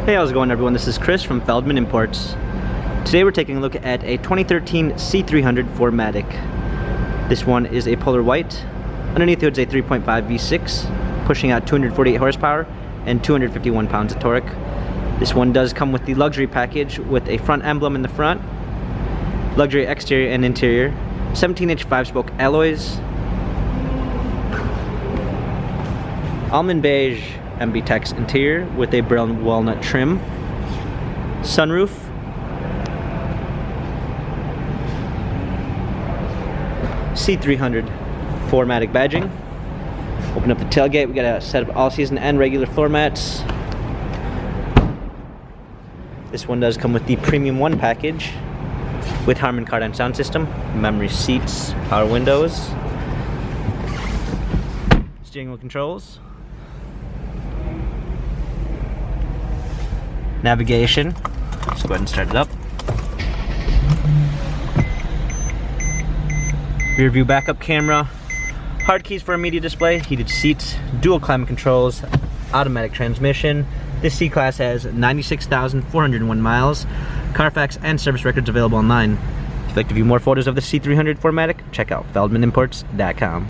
Hey, how's it going everyone? This is Chris from Feldmann Imports. Today we're taking a look at a 2013 C300 4MATIC. This one is a polar white. Underneath the hood is a 3.5 V6, pushing out 248 horsepower and 251 pounds of torque. This one does come with the luxury package with a front emblem in the front, luxury exterior and interior, 17-inch 5-spoke alloys, almond beige MB-Tex interior with a brown walnut trim, sunroof, C300 4MATIC badging. Open up the tailgate, we got a set of all-season and regular floor mats. This one does come with the Premium 1 package with Harman Kardon sound system, memory seats, power windows, steering wheel controls, navigation. Let's go ahead and start it up. Rear view backup camera, hard keys for a media display, heated seats, dual climate controls, automatic transmission. This C-Class has 96,401 miles, Carfax and service records available online. If you'd like to view more photos of the C300 4MATIC, check out feldmanimports.com.